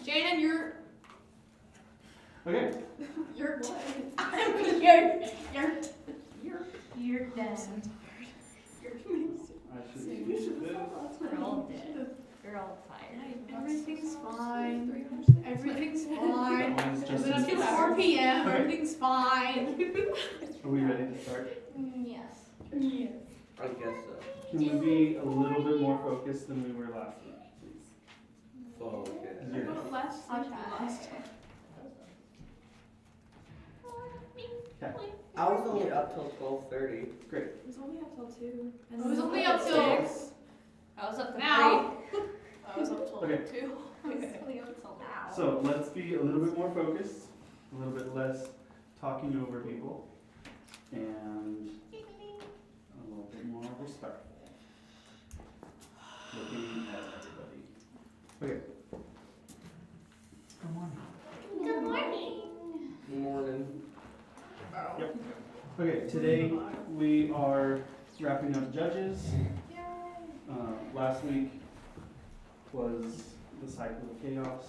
Jaden, you're. Okay. You're. You're dead. I should use this. We're all dead. We're all tired. Everything's fine. Everything's fine. That one's just It's 4 p.m. Okay. Everything's fine. Are we ready to start? Yes. Yes. I guess so. Can we be a little bit more focused than we were last week, please? Focus. You're Last I'll week, try. last time. Okay. I was only up till 12:30. Great. It was only up till 2. And It was only up till 6. I was up to now. I was up till Okay. 2. 3. I was only up till now. So let's be a little bit more focused, a little bit less talking over people, and a little bit more respectful. Looking at everybody. Okay. Good morning. Morning. Okay, today we are wrapping up Judges. Last week was the cycle of chaos.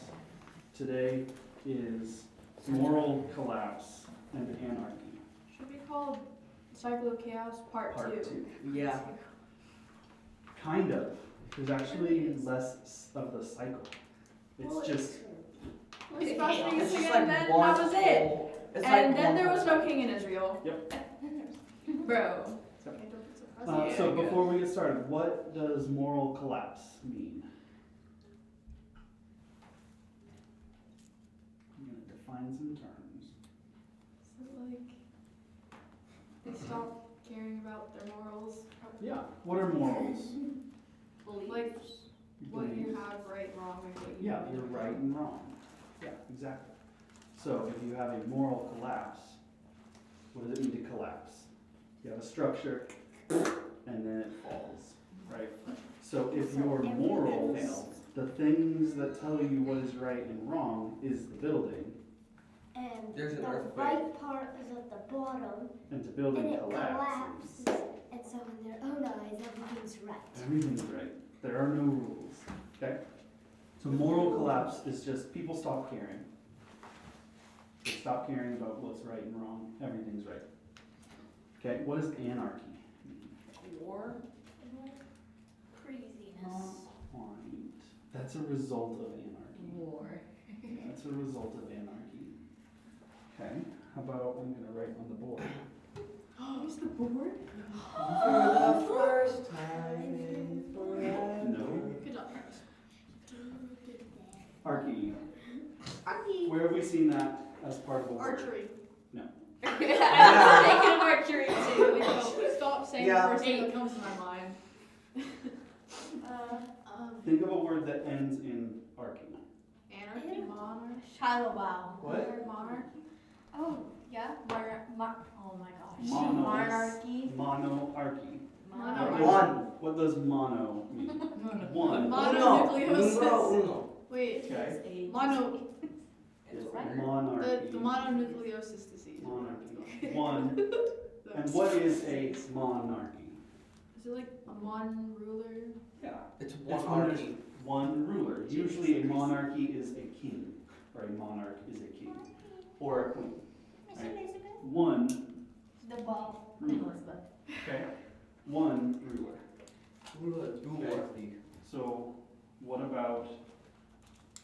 Today is moral collapse and anarchy. Should be called Cycle of Chaos Part 2. Part 2. Yeah. Kind of. There's actually less of the cycle. It's Well, just We're supposed to be It's just singing, like and then one that was it. whole- it's And like then one there was whole- no king in Israel. Yep. Bro. so before we get started, what does moral collapse mean? I'm gonna define some terms. So, like, they stop caring about their morals. Yeah. What are morals? Like, what you Beliefs. have right, wrong, and what you Yeah, you're right and wrong. Yeah, exactly. So if you have a moral collapse, what does it mean to collapse? You have a structure, and then it falls, right? So if your morals, the things that tell you what is right and wrong, is the building, And There's an the earthquake. right part is at the bottom, and the and building it collapses, collapses. And so in their own eyes, everything's right. everything's right. There are no rules, okay? So moral collapse is just people stop caring. They stop caring about what's right and wrong. Everything's right. Okay, what does anarchy mean? War. Craziness. Point. That's a result of anarchy. War. That's a result of anarchy. Okay, how about I'm gonna write on the board. Use the board? For the first time in forever. No. Good job. Archy. Archie. Where have we seen that as part of a word? Archery. I was thinking of archery too. Stop saying Yeah. the first thing that comes to my mind. Think of a word that ends in archy. Anarchy, monarchy. Shallow. What? Monarchy. Oh, yeah. Oh my gosh. Mono. Monarchy. Monoarchy. Mono. What does mono mean? One. Mononucleosis. Uno. Wait. Okay. Mono. Is right. monarchy. The mononucleosis disease. Monarchy. One. And what is a monarchy? Is it like a one ruler? Yeah. It's It's one when there's archy. one ruler. Usually a monarchy is a king, or a monarch is a king, or a queen. Right? One The ball. ruler. Okay? One ruler. Duarty. So what about,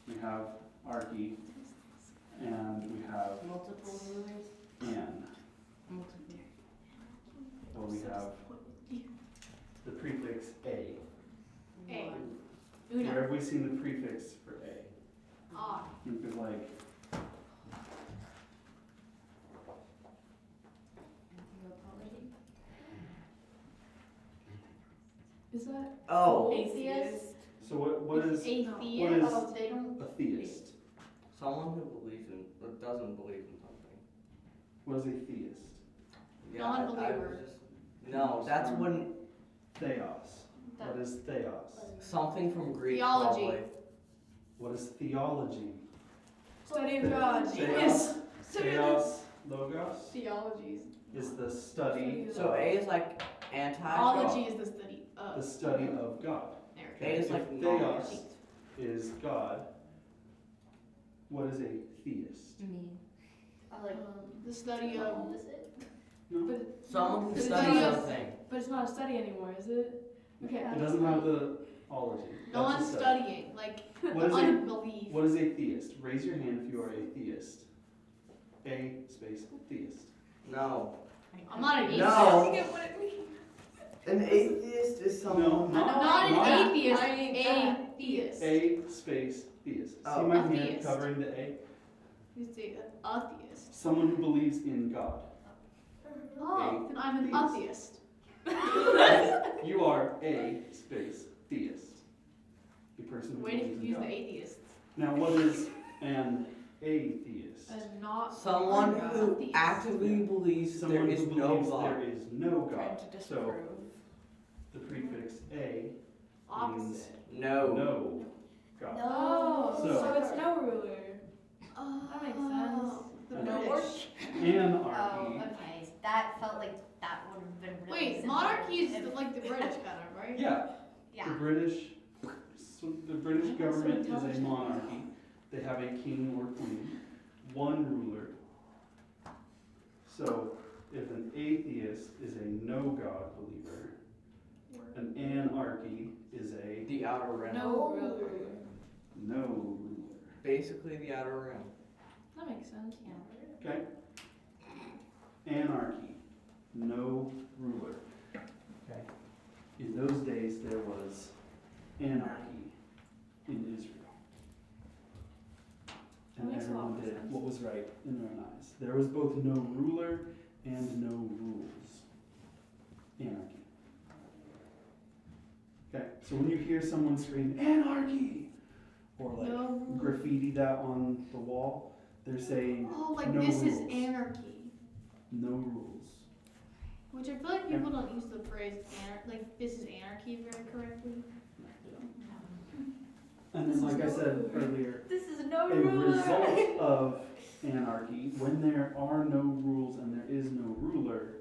we have archy, and we have Multiple rulers. an. Multiple. Well, we have the prefix a. A. Where Una. have we seen the prefix for a? Ah. You could like, Is that Oh, Atheist. so what is Atheist. what is- Oh, they don't. a theist? someone who believes in, or doesn't believe in something. What is a theist? Yeah, I Non-believer. was just, no, that's when Theos. What is theos? something from Greek. Theology. Probably. What is theology? study of God? Theos. Yes. Theos, logos, Theologies. is the study. So A is like anti. Ology is the study The of. study of God. There. A is like Theos is God, what is a theist? Me. I like the study of. No, But Someone who But studies it's- something. but it's not a study anymore, is it? Okay. it doesn't have the ology. No That's a one's study. studying. Like What is a unbelief. What is a theist? Raise your hand if you are a theist. A space theist. No. I'm not an atheist. No. I get what it means. An atheist is No, someone. Not an not- atheist. I mean A that. theist. A space theist. Oh. See my A hand theist. covering the A? You say an atheist. Someone who believes in God. Oh, then I'm an theist. atheist. You are a space theist. A person who Way to believes in confuse God. the atheists. Now, what is an atheist? And not Someone a who theist. actively believes there Someone is who no believes God. there is no Trying God. to So disprove. the prefix a Opposite. No. no God. Oh, So- so it's no ruler. That makes sense. The No British. Anarchy. Okay, that felt like that would have been really Wait, simple monarchy is if- like the British kind of, right? Yeah, Yeah. the British. So the British That's so government is a intelligent. monarchy. They have a king or queen, one ruler. So if an atheist is a no God believer, an anarchy is a The outer rim. No ruler. no ruler. Basically the outer rim. That makes sense. Yeah. Okay? Anarchy, no ruler. Okay? In those days, there was anarchy in Israel. That And makes a lot everyone more did sense. what was right in their own eyes. There was both no ruler and no rules. Anarchy. Okay? So when you hear someone scream, anarchy! Or like No ruler. graffiti that on the wall, they're saying Oh, like no this is rules. anarchy. no rules. Which I feel like people don't use the phrase like this is anarchy very correctly. And then, like I said earlier, This is no a ruler. result of anarchy, when there are no rules and there is no ruler,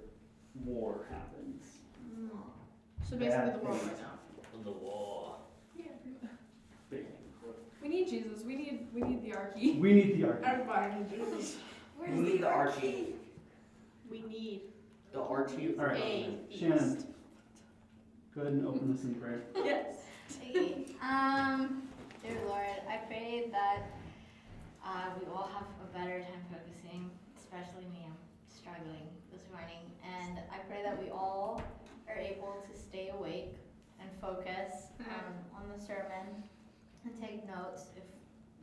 war happens. So basically Bad the world things. right now. The war. Big. We need Jesus. We need the Archie. We need the argument. Everybody needs Jesus. We need the Archie. We need The Archie of the All right. government. a Shannon, theist. go ahead and open this in prayer. Yes. Dear Lord, I pray that we all have a better time focusing, especially me. I'm struggling this morning. And I pray that we all are able to stay awake and focus on the sermon and take notes if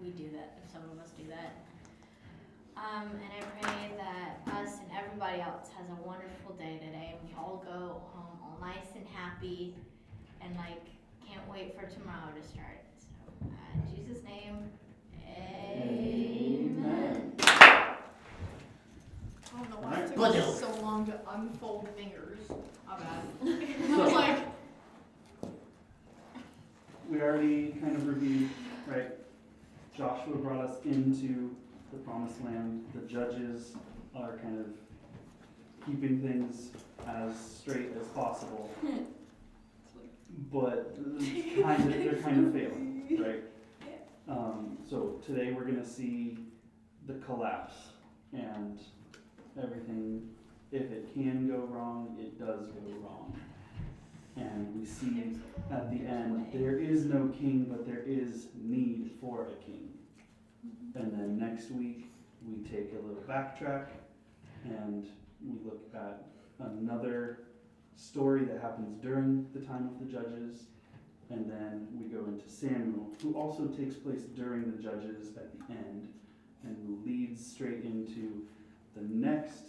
we do that, if some of us do that. And I pray that us and everybody else has a wonderful day today, and we all go home all nice and happy, and can't wait for tomorrow to start. So, in Jesus' name, amen. I don't know why it took Alright. me so long to unfold fingers. My bad. I was like, We already kind of reviewed, right? Joshua brought us into the promised land. The judges are kind of keeping things as straight as possible. But they're kind of failing, right? So today we're gonna see the collapse and everything. If it can go wrong, it does go wrong. And we see at the end, there is no king, but there is need for a king. And then next week, we take a little backtrack and we look at another story that happens during the time of the judges. And then we go into Samuel, who also takes place during the judges at the end and leads straight into the next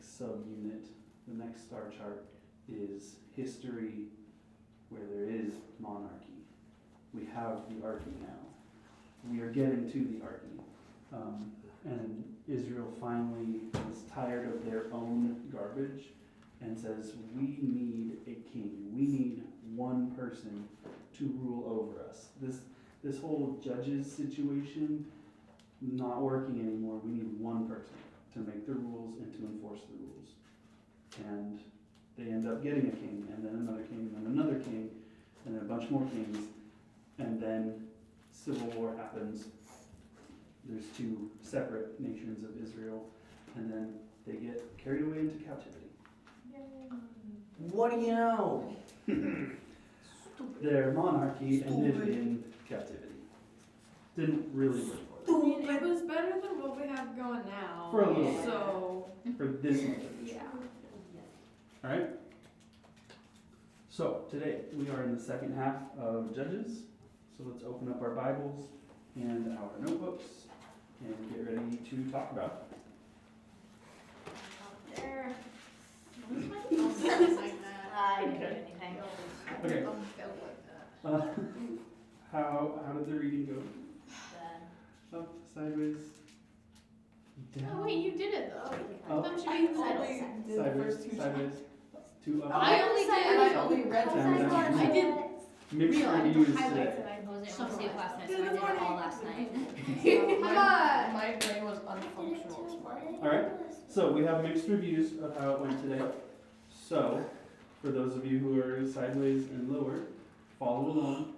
subunit. The next star chart is history, where there is monarchy. We have the Archy now. We are getting to the Archy. And Israel finally is tired of their own garbage and says, we need a king. We need one person to rule over us. This whole judges situation, not working anymore. We need one person to make the rules and to enforce the rules. And they end up getting a king, and then another king, and then another king, and then a bunch more kings. And then civil war happens. There's two separate nations of Israel, and then they get carried away into captivity. What do you know? Their monarchy ended in captivity. Didn't really work for I mean, it was better than what we have going now. For a little bit. So, them. For this moment. yeah. Alright? So, today we are in the second half of Judges. So let's open up our Bibles and our notebooks and get ready to talk about it. There. I didn't do anything. Okay. How did the reading go? Then. Up, sideways, down, Oh, wait, you did it though. I up, thought you I did only it. did the sideways, first two sideways, two up. I only did and I it. only read Down, them. down. I did. Mixed Real, I reviews highlights today. and I I wasn't Some able to sleep last night, so I Good did it all morning. last night. My brain was unfunctional this morning. Alright. So we have mixed reviews of how it went today. So, for those of you who are sideways and lower, follow along,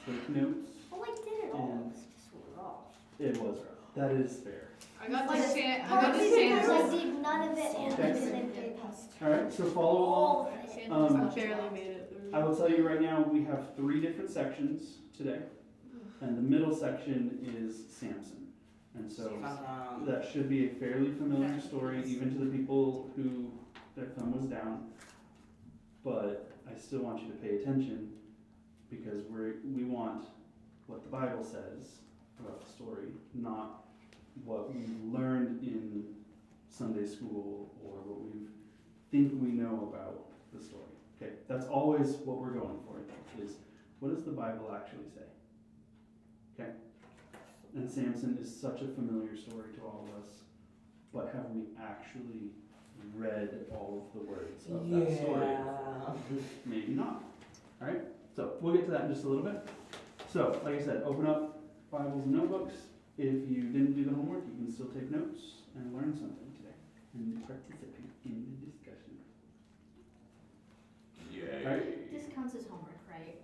take notes. Oh, I did it all. And- It's just rough. It was rough. That is fair. I got Like, the sand. I got Partly the because I sand. did none of it and I Okay. didn't did Alright, so follow along. all of it. I barely made it. I will tell you right now, we have 3 different sections today. And the middle section is Samson. And so that should be a fairly familiar story, even to the people who their thumb was down. But I still want you to pay attention because we want what the Bible says about the story, not what we learned in Sunday school or what we think we know about the story. Okay, that's always what we're going for, is what does the Bible actually say? Okay? And Samson is such a familiar story to all of us, but have we actually read all of the words of that story? Maybe not. Alright? So we'll get to that in just a little bit. So, like I said, open up Bibles and notebooks. If you didn't do the homework, you can still take notes and learn something today and participate in the discussion. Alright? This counts as homework, right?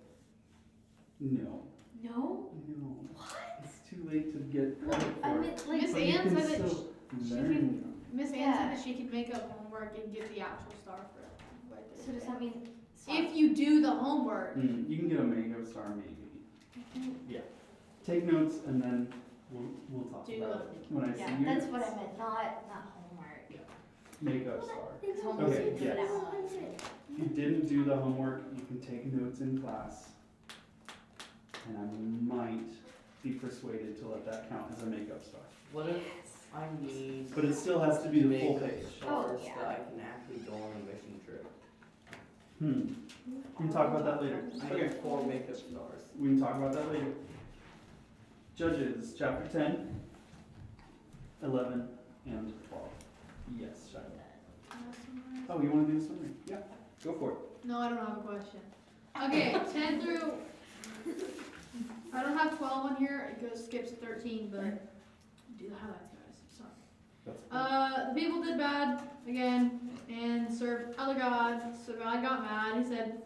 No. No? No. What? It's too late to get credit I for mean, it. like, Miss But you Ann can said that still she learn can- them. Miss Ann Yeah. said that she could make up homework and get the actual star for it. so does that mean? If you do the homework. You can get a makeup star maybe. Yeah. Take notes and then we'll talk Do about it when I see Yeah, you. that's what I meant, not homework. Makeup star. Because Okay, homework you do it yes. at home. If you didn't do the homework, you can take notes in class. And I might be persuaded to let that count as a makeup star. What if I need But it still has to be the full makeup page. stars Oh, yeah. that I can actually go on a mission trip? We can talk about that later. I Okay. need 4 makeup stars. We can talk about that later. Judges, chapter 10, 11, and 12. Yes, Shiloh. Oh, you want to do the summary? Yeah, go for it. No, I don't have a question. Okay, 10 through. I don't have 12 on here. It goes skips to 13, but do the highlights, guys. Sorry. That's The people did bad again and served other gods. So God got mad. He said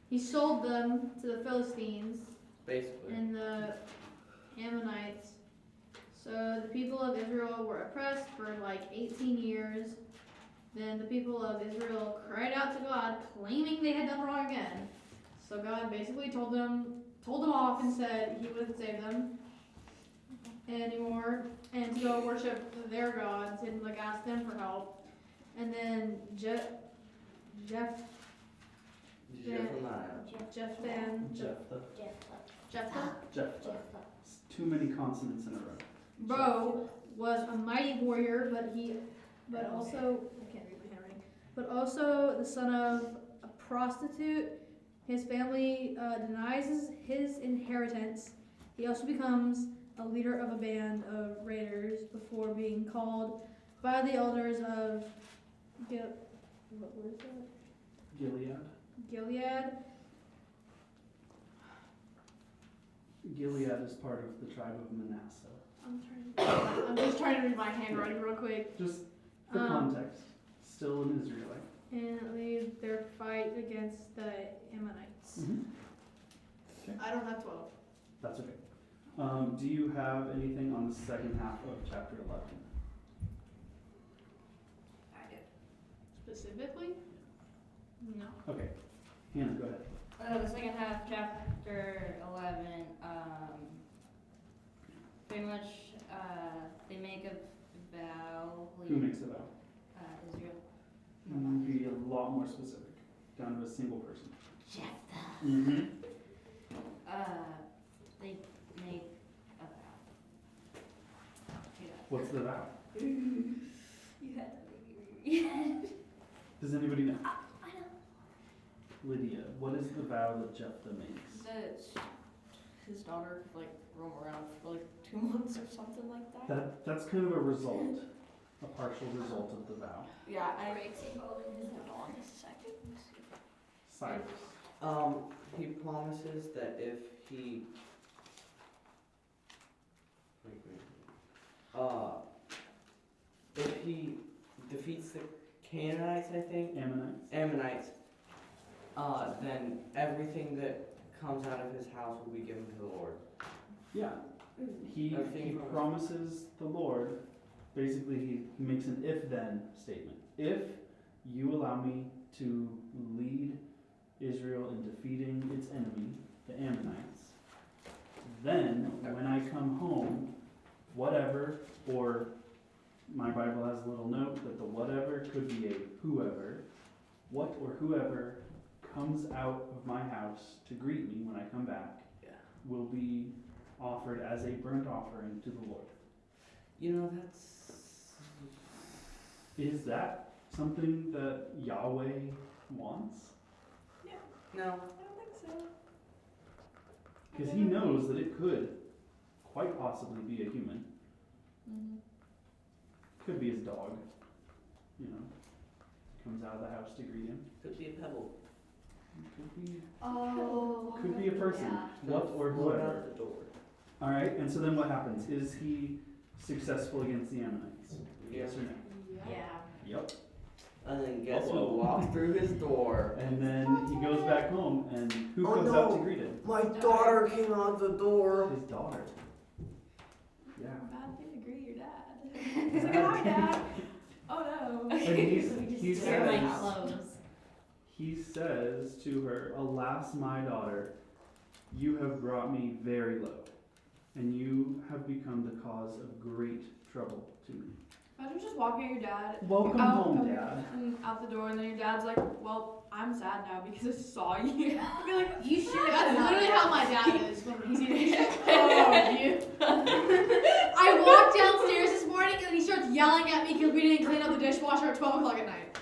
he sold them to the Philistines Basically. and the Ammonites. So the people of Israel were oppressed for like 18 years. Then the people of Israel cried out to God, claiming they had done wrong again. So God basically told them off and said he wouldn't save them anymore and to go worship their gods and like ask them for help. And then Jephthah, Jephthah. It's too many consonants in a row. Bro was a mighty warrior, but also I can't read my handwriting. But also the son of a prostitute. His family denies his inheritance. He also becomes a leader of a band of raiders before being called by the elders of what was that? Gilead. Gilead. Gilead is part of the tribe of Manasseh. I'm just trying to read my handwriting real quick. Just for context, still an Israelite. And lead their fight against the Ammonites. Mm-hmm. I don't have 12. That's okay. Do you have anything on the second half of chapter 11? I do. Specifically? No. Okay. Hannah, go ahead. The second half, chapter 11, pretty much, they make a vow. Who makes a vow? Israel. Be a lot more specific, down to a single person. Jephthah. Mm-hmm. They make a vow. What's the vow? You had to make Does anybody know? I know. Lydia, what is the vow that Jephthah makes? that his daughter could like roam around for like 2 months or something like that. That's kind of a result, a partial result of the vow. Yeah, I Hold on a second. Cyrus. He promises that if he if he defeats the Canaanites, I think, Ammonites. then everything that comes out of his house will be given to the Lord. Yeah. He promises the Lord, basically he makes an if-then statement. If you allow me to lead Israel in defeating its enemy, the Ammonites, then when I come home, whatever, or my Bible has a little note that the whatever could be a whoever, what or whoever comes out of my house to greet me when I come back will be offered as a burnt offering to the Lord. You know, that's... Is that something that Yahweh wants? No. I don't think so. Because he knows that it could quite possibly be a human. Mm-hmm. Could be his dog, you know, comes out of the house to greet him. Could be a pebble. Could be a person. Yeah. What or Float whoever. out the door. All right, and so then what happens? Is he successful against the Ammonites? Yes or no? Yeah. Yep. And then guess Uh-oh. who walked through his door? And then he goes back home, and who Oh, comes out no. to greet him? My daughter came out the door. His daughter. Yeah. Bad thing to greet your dad. He's He's like, hi, Dad. Oh no. And he Wear my says, clothes. he says to her, "Alas, my daughter, you have brought me very low, and you have become the cause of great trouble to me." Imagine just walking at your dad. Welcome out, home, Dad. And out the door, and then your dad's like, "Well, I'm sad now because I saw you." I'd be like, You should have That's done literally that. how my dad is when he's eating. "Oh, you." I walked downstairs this morning and he starts yelling at me because we didn't clean up the dishwasher at 12 o'clock at night.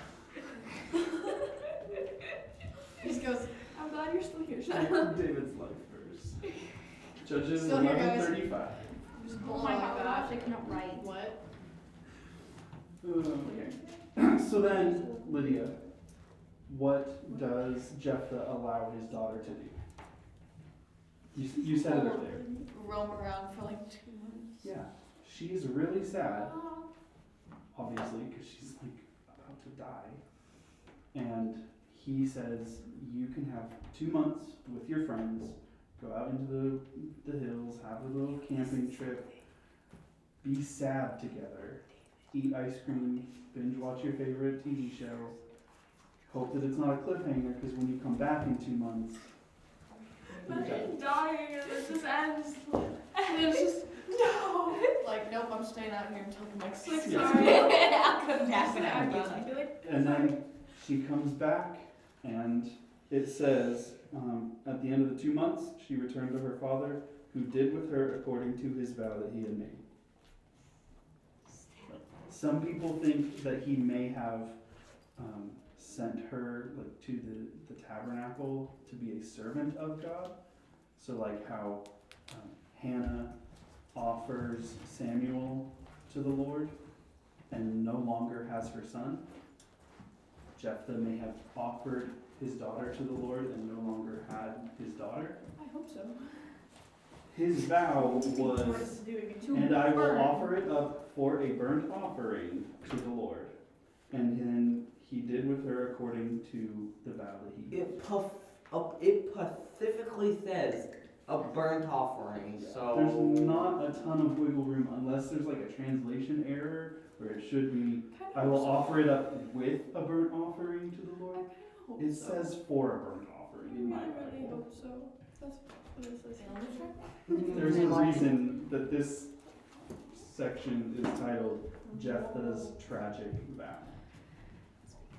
He just goes, I'm glad you're still here, Shad. David's life verse. Judges Still here, guys. 11:35. just Oh blow my like gosh, that. I cannot write. What? Okay. So then, Lydia, what does Jephthah allow his daughter to do? You said it earlier. Roam around for like 2 months. Yeah. She's really sad, obviously, because she's like about to die. And he says, you can have 2 months with your friends, go out into the hills, have a little camping trip, be sad together, eat ice cream, binge watch your favorite TV show, hope that it's not a cliffhanger, because when you come back in 2 months, you're dead. Imagine dying and it just ends. And it's just, no. Like, nope, I'm staying out here until I'm like 6. Yeah. Sorry. I'll come back when I'm I'd done. be like, And then she comes back, and it says, at the end of the 2 months, she returned to her father, who did with her according to his vow that he had made. Some people think that he may have sent her like to the tabernacle to be a servant of God. So like how Hannah offers Samuel to the Lord and no longer has her son. Jephthah may have offered his daughter to the Lord and no longer had his daughter. I hope so. His vow was, Doing it. and I will offer it up for a burnt offering to the Lord. And then he did with her according to the vow that he gave. It pacifically says a burnt offering. There's So not a ton of wiggle room unless there's like a translation error where it should be, I will offer it up with a burnt offering to the Lord. It says for a burnt offering in my I really Bible. hope so. That's what it says. There's a reason that this section is titled Jephthah's Tragic Vow.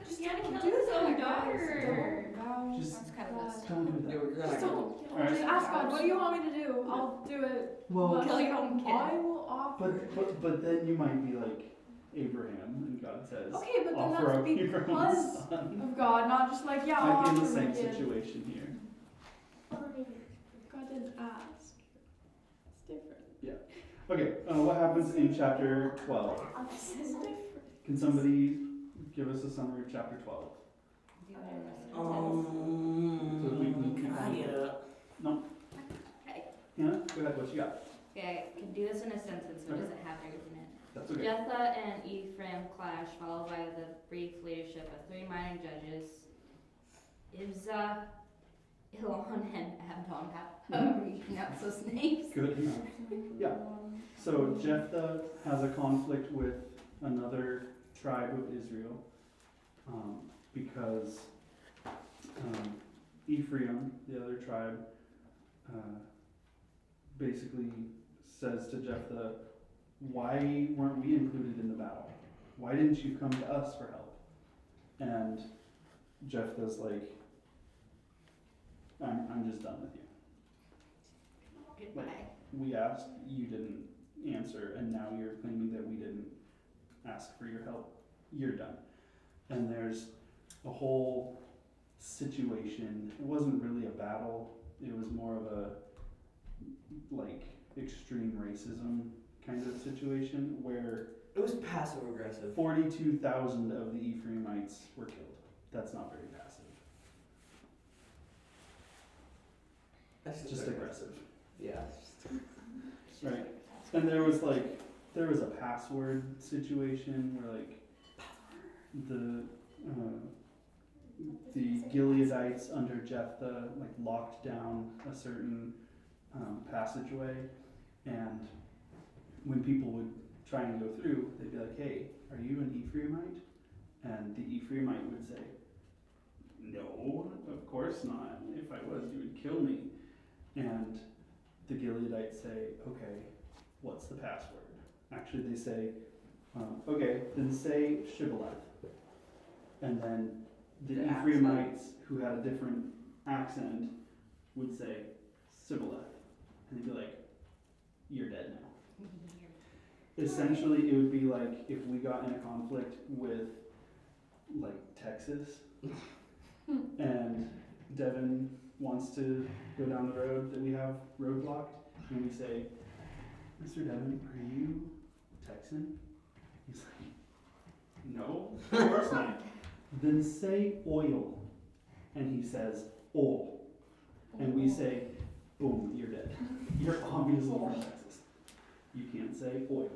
Just gotta don't kill do his own that, guys. daughter. Don't. Just That's kind of messed don't do you're that. gonna Just don't. Alright. Just ask God, what do you want me to do? I'll do it. Well, Kill your own kid. I will offer. but then you might be like Abraham, and God says, Okay, but then offer that's up your own because son. of God, not just like, yeah, I'll Might be in offer the my same kid. situation here. God didn't ask. It's different. Okay, what happens in chapter 12? This is different. Can somebody give us a summary of chapter 12? So we can keep can I on. get up? Hannah, go ahead, what you got? Okay, I can do this in a sentence, so it doesn't have everything in it. That's okay. Jephthah and Ephraim clash, followed by the brief leadership of 3 minor judges, Ibzah, Elon, and Abdon. However you pronounce those names. Good enough. Yeah. So Jephthah has a conflict with another tribe of Israel because Ephraim, the other tribe, basically says to Jephthah, why weren't we included in the battle? Why didn't you come to us for help? And Jephthah's like, I'm just done with you. Goodbye. We asked, you didn't answer, and now you're claiming that we didn't ask for your help. You're done. And there's a whole situation. It wasn't really a battle. It was more of a like extreme racism kind of situation where It was passive aggressive. 42,000 of the Ephraimites were killed. That's not very passive. That's Just aggressive. Yeah. Right. And there was a password situation where like the Gileadites under Jephthah like locked down a certain passageway, and when people would try and go through, they'd be like, "Hey, are you an Ephraimite?" And the Ephraimite would say, "No, of course not. If I was, you would kill me." And the Gileadites say, "Okay, what's the password?" Actually, they say, "Okay, then say Shibboleth." And then the The Ephraimites, who had a different accent, would say Sibboleth. And they'd be like, "You're dead now." Essentially, it would be like if we got in a conflict with, like, Texas, and Devin wants to go down the road that we have roadblocked, and we say, "Mr. Devin, are you Texan?" He's like, "No, of course not." "Then say oil." And he says, "Oil." And we say, "Boom, you're dead. You're obviously from Texas. You can't say oil."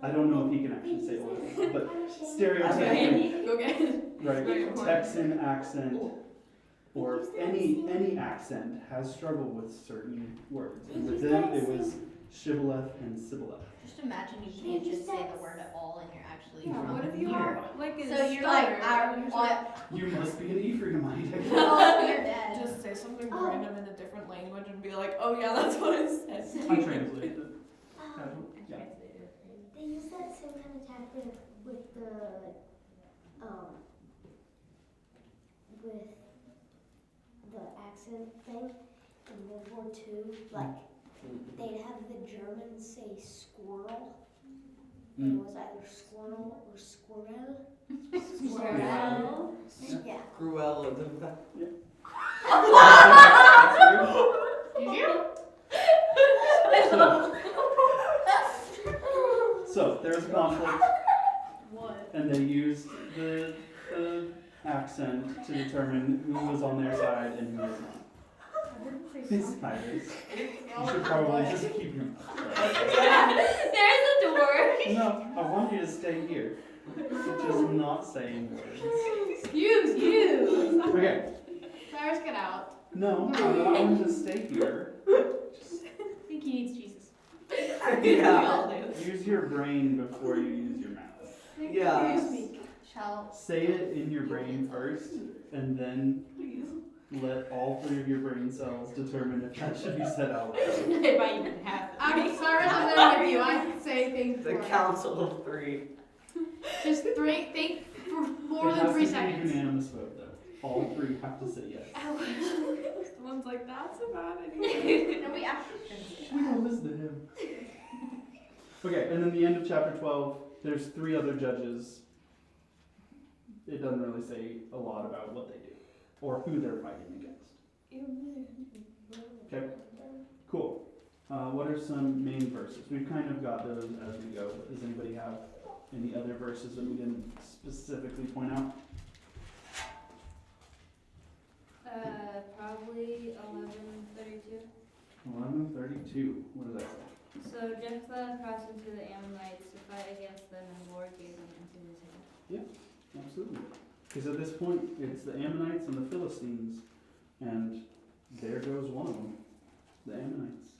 I don't know if he can actually say oil, but stereotypically, Go get it. right, Texan accent or any accent has struggled with certain words. And with them, it was shibboleth and sibboleth. Just imagine you can't just say the word at all and you're actually Yeah, from what if you here. have like a So you're like, stutter, and what? You must be an Ephraimite. Oh, you're dead. just say something random in a different language and be like, oh yeah, that's what it said. I translated it. Yeah. They use that same kind of tactic with the accent thing in World War II. Like, they'd have the Germans say squirrel, and it was either squirrel or squirrel. Squirrel. Yeah. Cruella. Did you? So there's a conflict, What? and they used the accent to determine who was on their side and who was not. It's Iris. You should probably just keep your mouth shut. There's a door. No, I want you to stay here. Just not saying words. Excuse you. Okay, Cyrus, get out. No, I want him to stay here. I think he needs Jesus. Yeah. Use your brain before you use your mouth. Yeah. Shall Say it in your brain first, and then let all three of your brain cells determine if that should be said out loud. If I even have it. I'm sorry, I'm there with you. I say things The for council of three. just think for more It than has 3 to be a seconds. unanimous vote, though. All three have to say yes. Someone's like, that's a bad idea. no, we actually shouldn't say We don't listen to him. Okay, and then the end of chapter 12, there's 3 other judges. It doesn't really say a lot about what they do or who they're fighting against. Okay, cool. What are some main verses? We've kind of got those as we go. Does anybody have any other verses that we didn't specifically point out? Probably 11:32. 11:32. What does that say? So Jephthah crossed into the Ammonites to fight against them, and the Lord gave them into his hand. Absolutely. Because at this point, it's the Ammonites and the Philistines, and there goes one of them, the Ammonites.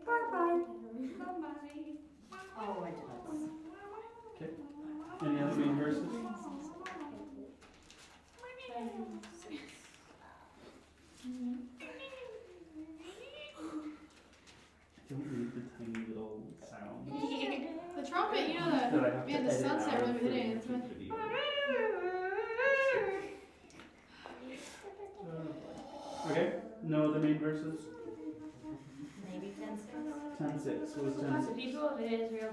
Bye-bye. Oh, I did not. Okay. Any other main verses? I don't need the tiny little sounds The trumpet, you know that I have man, to the edit sunset out really for the hitting. It's YouTube video. Okay, no other main verses? Maybe 10:6. 10:6. What is The 10:6? people of Israel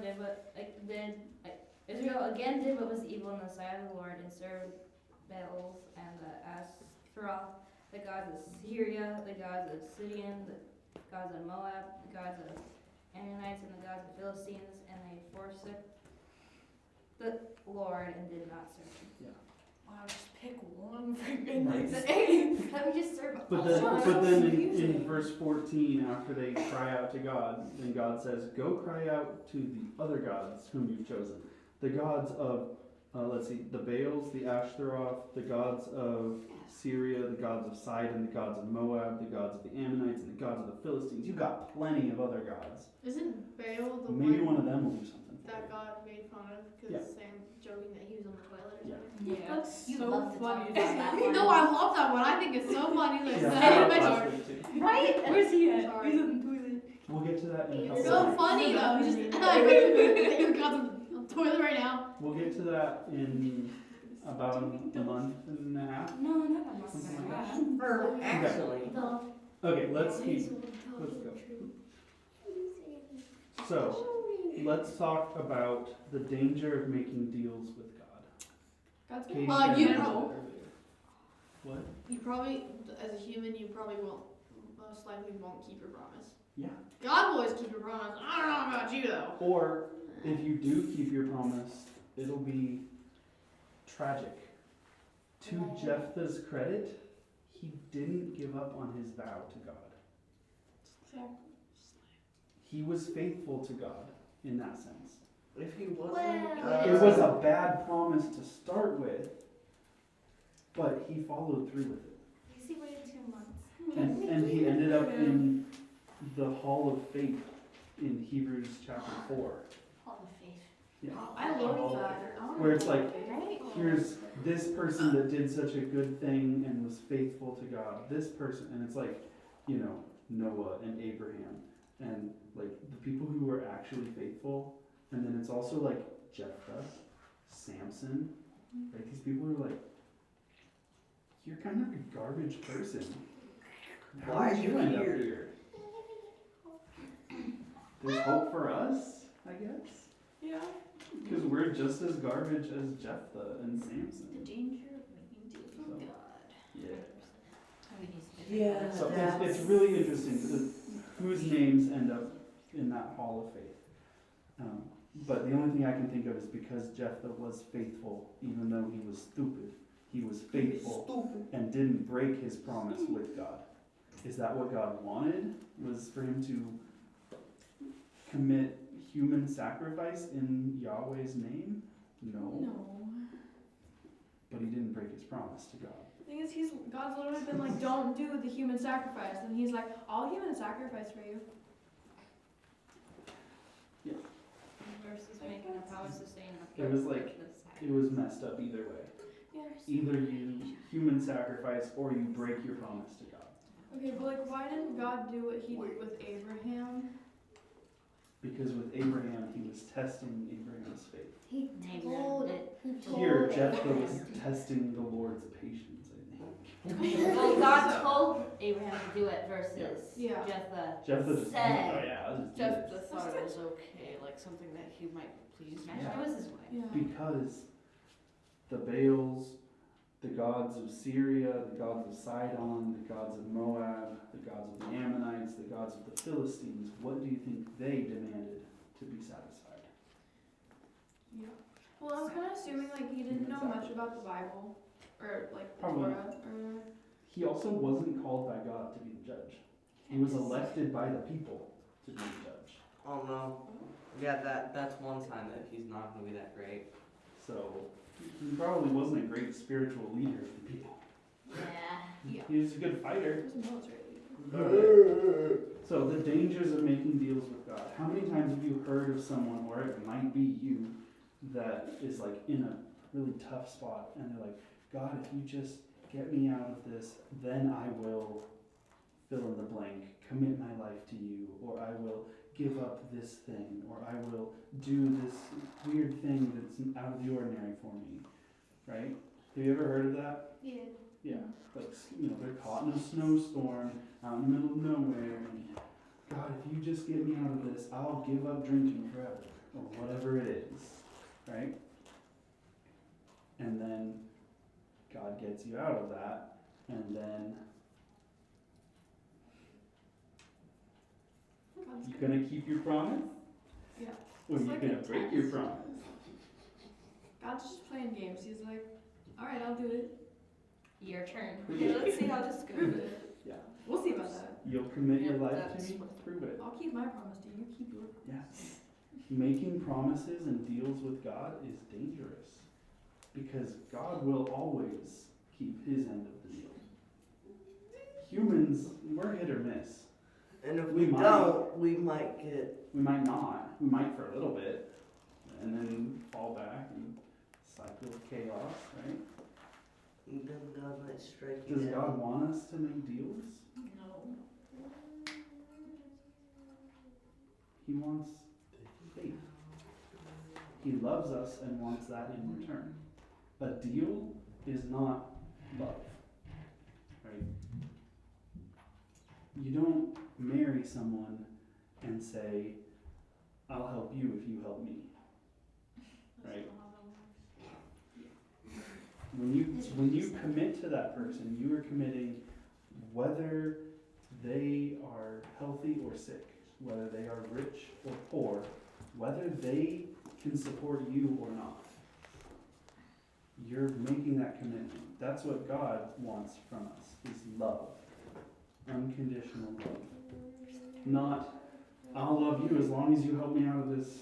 Israel again did what was evil in the sight of the Lord and served Baals and the Ashtaroth, the gods of Syria, the gods of Sidon, the gods of Moab, the gods of Ammonites, and the gods of Philistines, and they forsook the Lord and did not serve him. Wow, just pick one for goodness Let sake. me just serve But then in verse 14, after they cry out to God, then God says, "Go cry out to the other gods whom you've chosen, the gods of the Baals, the Ashtaroth, the gods of Syria, the gods of Sidon, the gods of Moab, the gods of the Ammonites, and the gods of the Philistines." You've got plenty of other gods. Isn't Baal the Maybe one one of them will do something. for that you. God made fun of because Yeah. Sam joking that he was on the toilet or Yeah. something? That's You so love to talk funny. about that one. No, I love that one. I think it's so funny. Like, Yeah, that that's image. last week too. Right? Where's he at? Sorry. He's on the toilet. We'll get to that in a It's couple so of weeks. funny though. He's just like, your God's on the toilet right now. We'll get to that in about a month and a half. No, not a month Something and a like half. Or actually, Okay, let's go. So, let's talk about the danger of making deals with God. God's Katie good. said you that know. earlier. What? You probably, as a human, you probably won't, most likely won't keep your promise. Yeah. God will always keep your promise. I don't know about you though. Or, if you do keep your promise, it'll be tragic. To Jephthah's credit, he didn't give up on his vow to God. He was faithful to God in that sense. if he wasn't, Well, It was a bad promise to start with, but he followed through with it. He waited 2 months. And he ended up in the Hall of Faith in Hebrews chapter 4. Hall of Faith. Yeah. I love that. I wanna Where it's go like, Right? here's this person that did such a good thing and was faithful to God. This person, and it's like, you know, Noah and Abraham and like the people who were actually faithful. And then it's also like Jephthah, Samson, like these people who are like, you're kind of a garbage person. How Why did are you you end up here? here? There's hope for us, I guess. Yeah. Because we're just as garbage as Jephthah and Samson. The danger of making deals with So, God. Yeah. We need to Yeah. So it's really interesting whose names end up in that hall of faith. But the only thing I can think of is because Jephthah was faithful, even though he was stupid. He was faithful and didn't break his promise with God. Is that what God wanted? Was for him to commit human sacrifice in Yahweh's name? No. No. But he didn't break his promise to God. thing is, God's literally been like, don't do the human sacrifice, and he's like, I'll human sacrifice for you. Versus making a promise of saying nothing. It was like, it was messed up either way. Yeah. Either you human sacrifice or you break your promise to God. Okay, but like, why didn't God do what he did with Abraham? Because with Abraham, he was testing Abraham's faith. He Maybe told, that he told Here, Jephthah Abraham. was testing the Lord's patience, I think. Well, God told Abraham to do it versus Yeah. Jephthah Jephthah just, said. oh yeah, I'll just do Just this. the thought it was okay, like something that he might please. It was his way. Yeah. Because the Baals, the gods of Syria, the gods of Sidon, the gods of Moab, the gods of the Ammonites, the gods of the Philistines, what do you think they demanded to be satisfied? Yeah. Well, I'm kind of assuming like he didn't know much about the Bible, or like the Probably. Torah, or He also wasn't called by God to be the judge. He was elected by the people to be the judge. Oh no. Yeah, that's one sign that he's not gonna be that great. So he probably wasn't a great spiritual leader of the people. Yeah. He was a good fighter. he was a military leader. So the dangers of making deals with God. How many times have you heard of someone, or it might be you, that is like in a really tough spot and they're like, God, if you just get me out of this, then I will fill in the blank, commit my life to you, or I will give up this thing, or I will do this weird thing that's out of the ordinary for me, right? Have you ever heard of that? Yeah. Yeah, like, you know, they're caught in a snowstorm out in the middle of nowhere, and God, if you just get me out of this, I'll give up drinking forever, or whatever it is, right? And then God gets you out of that, and then God's you good. gonna keep your promise? Yeah. Or It's you like gonna a break your test. promise? God's just playing games. He's like, all right, I'll do it. Your turn. Okay, let's see how this Prove goes. it. Yeah. We'll see about that. You'll commit your Yeah, life that's to me? what- Prove it. I'll keep my promise to you. You keep yours. Yes. Making promises and deals with God is dangerous because God will always keep his end of the deal. Humans, we're hit or miss. And if We we might. don't, we might get. We might not. We might for a little bit and then fall back and cycle of chaos, right? Then God might strike you Does down. God want us to make deals? No. He wants faith. He loves us and wants that in return. A deal is not love, right? You don't marry someone and say, I'll help you if you help me, right? When you commit to that person, you are committing whether they are healthy or sick, whether they are rich or poor, whether they can support you or not. You're making that commitment. That's what God wants from us, is love. Unconditional love. Not, I'll love you as long as you help me out of this,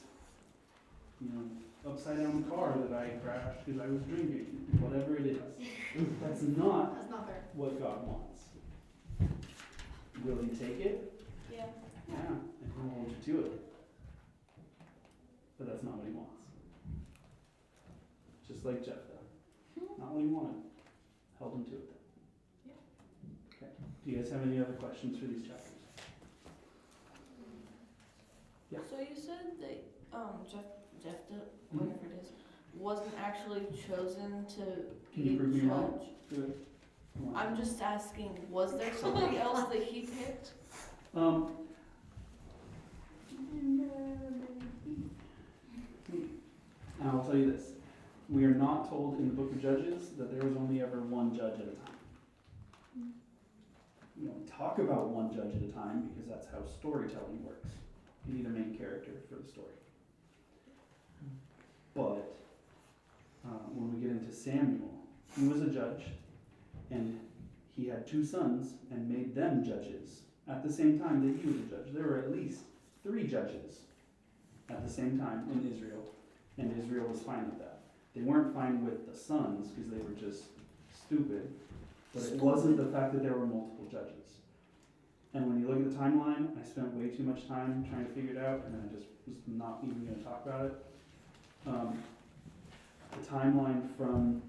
you know, upside down car that I crashed because I was drinking. Whatever it is. That's not That's not fair. what God wants. Will he take it? Yeah. Yeah, and he'll hold you to it. But that's not what he wants. Just like Jephthah. Not what he wanted. Held him to it then. Okay. Do you guys have any other questions for these chapters? Yeah. So you said that Jephthah, whatever it is, wasn't actually chosen to Can be you a prove me wrong? judge. Good. I'm just asking, was there somebody else that he picked? And I'll tell you this. We are not told in the book of Judges that there was only ever one judge at a time. We don't talk about one judge at a time because that's how storytelling works. You need a main character for the story. But when we get into Samuel, he was a judge, and he had two sons and made them judges at the same time that he was a judge. There were at least 3 judges at the same time in Israel, and Israel was fine with that. They weren't fine with the sons because they were just stupid, But it wasn't the fact that there were multiple judges. And when you look at the timeline, I spent way too much time trying to figure it out, and then I just was not even going to talk about it. The timeline from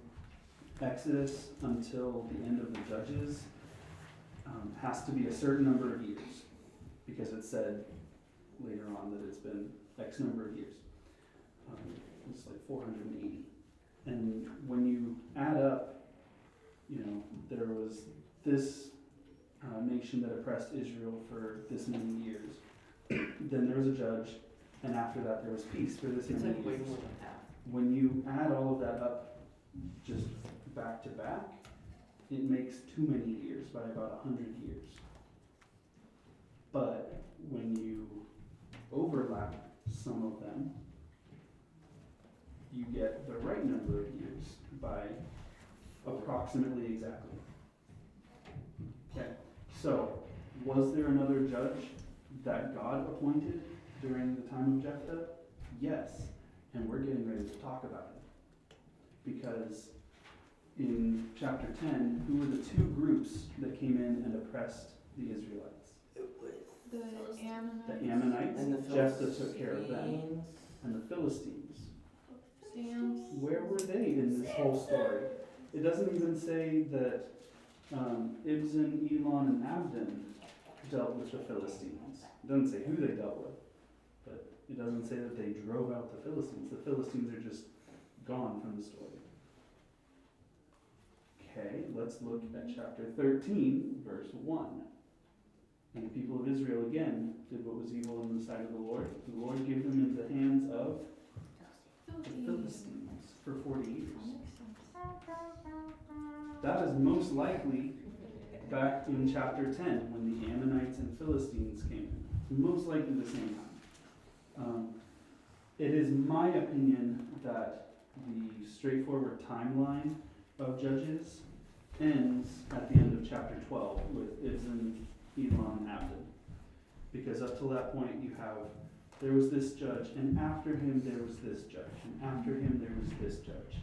Exodus until the end of the Judges has to be a certain number of years, because it said later on that it's been X number of years. It's like 480. And when you add up, you know, there was this nation that oppressed Israel for this many years. Then there was a judge, and after that there was peace for this It's many like way years. more than half. When you add all of that up just back to back, it makes too many years by about 100 years. But when you overlap some of them, you get the right number of years by approximately exactly. Okay, so was there another judge that God appointed during the time of Jephthah? Yes, and we're getting ready to talk about it. Because in chapter 10, who were the two groups that came in and oppressed the Israelites? It was The Ammonites. The Ammonites, and the Jephthah took care of them, Philistines. and the Philistines. Sam. Where were they in this whole story? It doesn't even say that Ibzan, Elon, and Abdon dealt with the Philistines. It doesn't say who they dealt with, but it doesn't say that they drove out the Philistines. The Philistines are just gone from the story. Okay, let's look at chapter 13, verse 1. And the people of Israel again did what was evil in the sight of the Lord. The Lord gave them into the hands of the Philistines for 40 years. That is most likely back in chapter 10 when the Ammonites and Philistines came in. Most likely the same time. It is my opinion that the straightforward timeline of Judges ends at the end of chapter 12 with Ibzan, Elon, and Abdon. Because up till that point you have, there was this judge, and after him there was this judge, and after him there was this judge.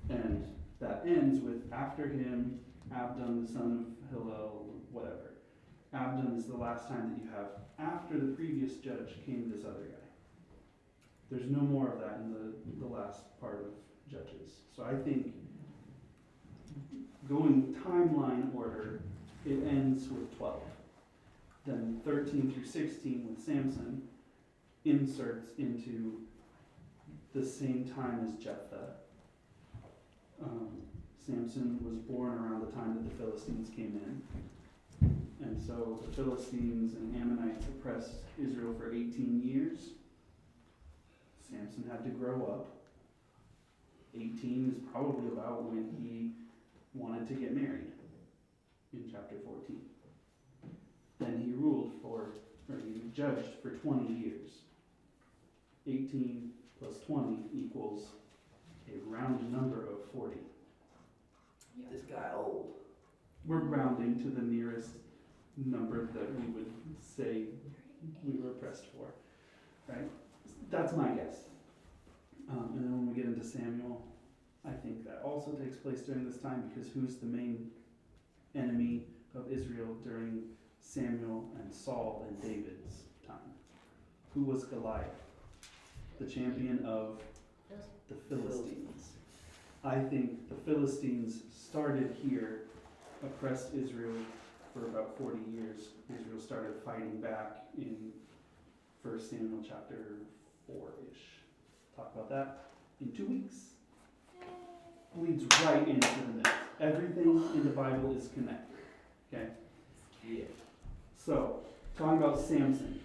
And that ends with after him, Abdon, the son of Hillel, whatever. Abdon is the last time that you have. After the previous judge came this other guy. There's no more of that in the last part of Judges. So I think going timeline order, it ends with 12. Then 13 through 16 with Samson inserts into the same time as Jephthah. Samson was born around the time that the Philistines came in. And so the Philistines and Ammonites oppressed Israel for 18 years. Samson had to grow up. 18 is probably about when he wanted to get married in chapter 14. Then he ruled he judged for 20 years. 18 plus 20 equals a round number of 40. This guy old. We're rounding to the nearest number that we would say we were oppressed for, right? That's my guess. And then when we get into Samuel, I think that also takes place during this time, because who's the main enemy of Israel during Samuel and Saul and David's time? Who was Goliath? The champion of the Philistines. I think the Philistines started here, oppressed Israel for about 40 years. Israel started fighting back in 1 Samuel chapter 4-ish. Talk about that in 2 weeks. Bleeds right into the mix. Everything in the Bible is connected. Okay? Yeah. So, talking about Samson,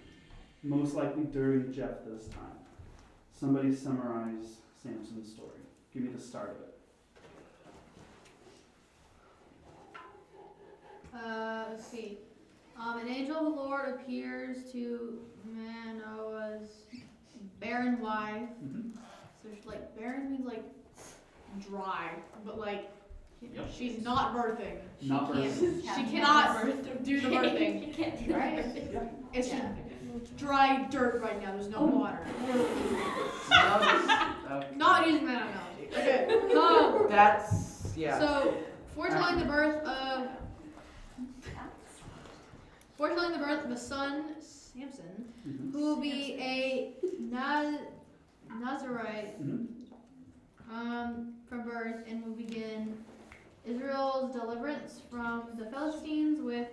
most likely during Jephthah's time. Somebody summarize Samson's story. Give me the start of it. Let's see. An angel of the Lord appears to Manoah's barren wife. Mm-hmm. So she's like, barren means like dry, but like Yep. she's not birthing. Not birthing. She cannot do the birthing. You can't do Right? that. Yeah. It's just dry dirt right now. There's no water. Not using that analogy. Okay. That's, yeah. So foretelling the birth of the son Samson, Mhm. who will be a Nazarite Mhm. from birth, and will begin Israel's deliverance from the Philistines with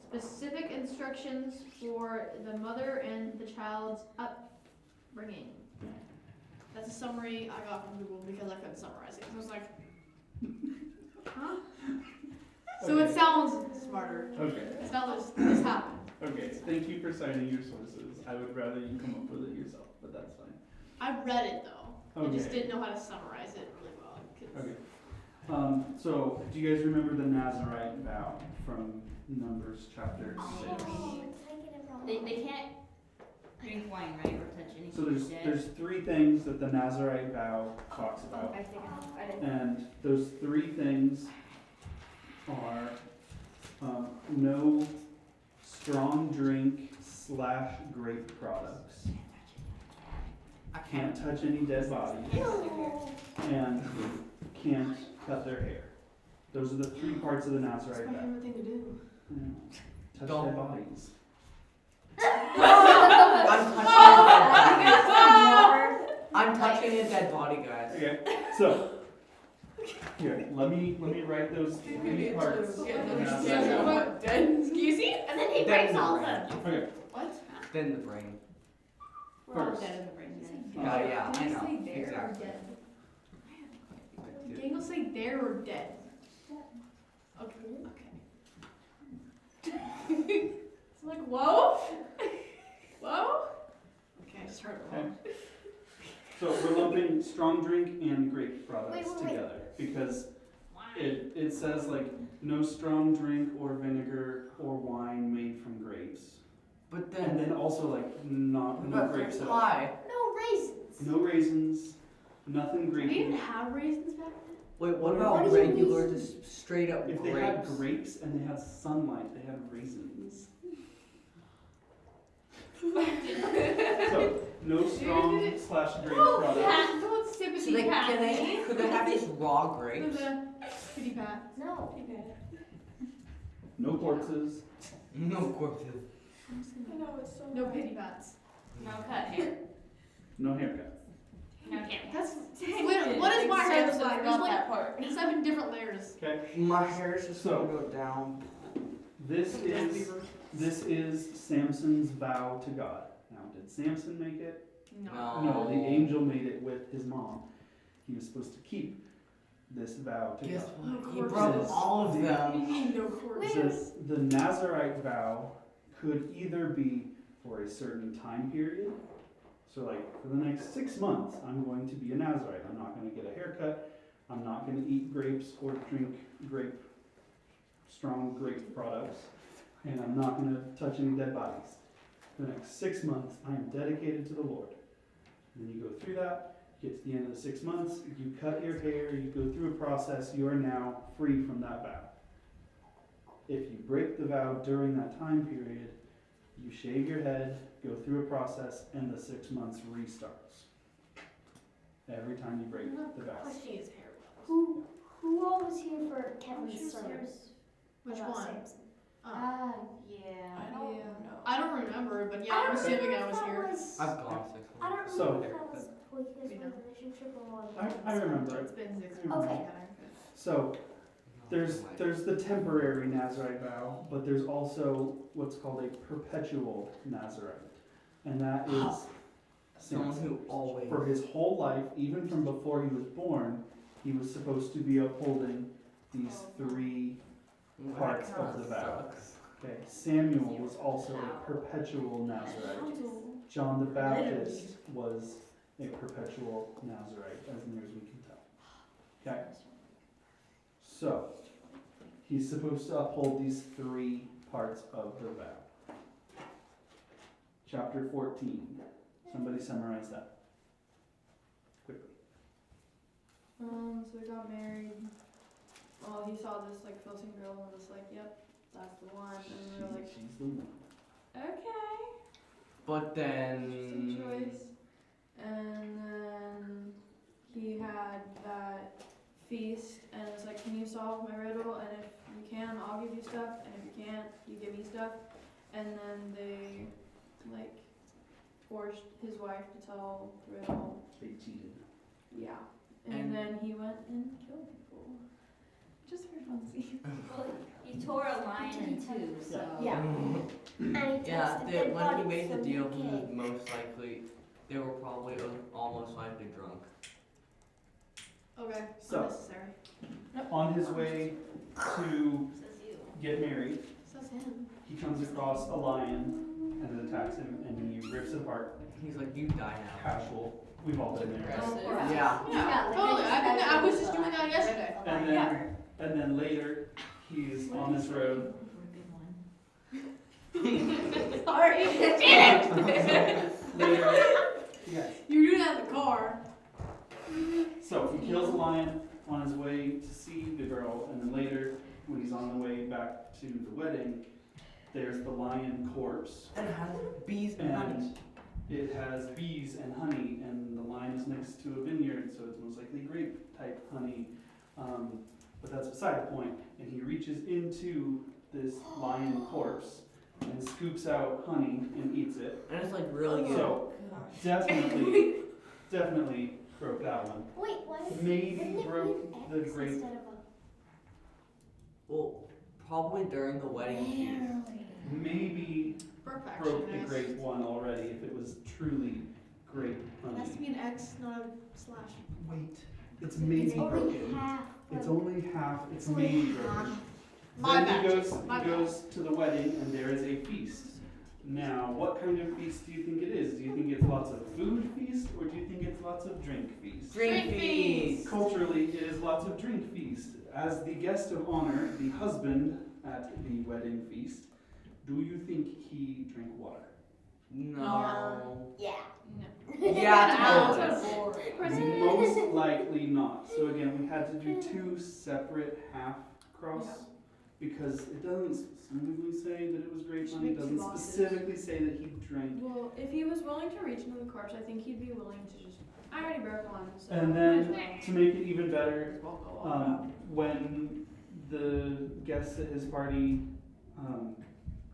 specific instructions for the mother and the child's upbringing. That's a summary I got from Google because I couldn't summarize it. So I was like, huh? So it sounds smarter. Okay. It's not just this happened. Okay. Thank you for citing your sources. I would rather you come up with it yourself, but that's fine. I read it though. I just Okay. didn't know how to summarize it really well. 'Cause Okay. So do you guys remember the Nazarite vow from Numbers chapter 6? Oh, did I get it wrong? They can't drink wine, right, or touch anything So dead. there's three things that the Nazarite vow talks about. I think I didn't. And those three things are no strong drink / grape products. I can't touch any dead bodies. No. And can't cut their hair. Those are the three parts of the That's Nazarite my vow. favorite thing to do. Touch Don't. dead bodies. I'm touching a dead body, guys. Okay, so here, let me write those three parts. of the Nazarite vow. Excuse me? And then he Then breaks the all of brain. them. Okay, What? Then the brain. We're all First. dead in the brain then. Yeah, I Did you know. say there Exactly. or dead? Daniel say there or dead? Okay. It's like, whoa? Whoa? Okay, I just heard it wrong. so we're lumping strong drink and grape products Wait, wait, wait. together because it says like no strong drink or vinegar or wine made from grapes. But And then then, also like no but grapes at all. pie. No raisins. No raisins, nothing We didn't grapey. have raisins back then? Wait, what What about do you regular, mean? just straight up If they grapes? had grapes and they had sunlight, they had raisins. So no strong / grape products. Pat, don't So sippity they, pat can me. they, could they have just raw grapes? Pity pat. No. No corpses. No corpses. I know, it's so No bad. pity pats. No cut hair. No haircut. No hair. That's Dang what it. is my hair Except look like? for There's like that part. 7 different layers. Okay. My hair's just So- gonna go down. This is Samson's vow to God. Now, did Samson make it? No. No, the angel made it with his mom. He was supposed to keep this vow to Guess God. what? He corpses. broke all of The- them. No It corpse. says the Nazarite vow could either be for a certain time period. So like for the next 6 months, I'm going to be a Nazarite. I'm not going to get a haircut. I'm not going to eat grapes or drink strong grape products. And I'm not going to touch any dead bodies. For the next 6 months, I am dedicated to the Lord. And then you go through that, you get to the end of the 6 months, you cut your hair, you go through a process, you are now free from that vow. If you break the vow during that time period, you shave your head, go through a process, and the 6 months restarts. Every time you break the vow. She is hair. Who all was here for Kevin's sermon? Which about one? Samson? Yeah. I don't Yeah. know. I don't remember, but yeah, I I'm don't assuming remember I was if that here. was- I've gone 6 I don't months. So- remember if that was while you guys We were know. on the mission trip or what. I remember It's it. been 6 I months. Okay. Yeah. So there's the temporary Nazarite vow, but there's also what's called a perpetual Nazarite. And that is Someone Samson. who always. For his whole life, even from before he was born, he was supposed to be upholding these three parts of the vow. Okay, Samuel was also a perpetual Nazarite. John the Baptist was a perpetual Nazarite, as near as we can tell. Okay? So, he's supposed to uphold these three parts of the vow. Chapter 14. Somebody summarize that. Quickly. So we got married. Well, he saw this like Philistine girl and was like, "Yep, that's the one." And we were like, She's the one. "Okay." But Interesting then. choice. And then he had that feast, and it's like can you solve my riddle? And if you can, I'll give you stuff. And if you can't, you give me stuff. And then they, like, forced his wife to tell the riddle. They cheated. Yeah. And- And then he went and killed people. Just for funsies. Well, he tore a lion in two, so. Yeah. And he Yeah, tasted they, dead when he bodies made the from deal, the he was cave. most likely, they were probably almost likely drunk. Okay. So- Unnecessary. On his way to Says you. get married, Says him. he comes across a lion and it attacks him and he rips it apart. He's like, you die now. Casual. We've all been there. Aggressive. Yeah. Yeah, like totally. I was just doing that. that yesterday. And then later, he's on this road. Sorry. Damn it! Later, yes. You're doing that in the car. So he kills a lion on his way to see the girl, and then later, when he's on the way back to the wedding, there's the lion corpse, And it has bees and honey. and it has bees and honey, and the lion is next to a vineyard, so it's most likely grape type honey. But that's beside the point. And he reaches into this lion corpse and scoops out honey and eats it. And it's like really good. So Gosh. definitely broke that one. Wait, why is Maybe wouldn't it broke be the X grape. instead of Well, probably during the wedding feast. Maybe Perfection. broke the grape one already if it was truly grape It has to honey. be an X, not a slash. Wait, it's a? maybe It's only broken. half. It's like- only half. It's only maybe half. broken. My Then bad. he My bad. goes to the wedding and there is a feast. Now, what kind of feast do you think it is? Do you think it's lots of food feast or do you think it's lots of drink feast? Drink feast. Culturally, it is lots of drink feast. As the guest of honor, the husband at the wedding feast, do you think he drank water? No. Yeah. Yeah, Boring. Most likely not. So again, we had to do two separate half cross because it doesn't specifically say that it was grape Should honey. It make two doesn't boxes. specifically say that he drank. Well, if he was willing to reach into the corpse, I think he'd be willing to just. I already broke one, so. And then to make it even better, Might as well go all out. when the guests at his party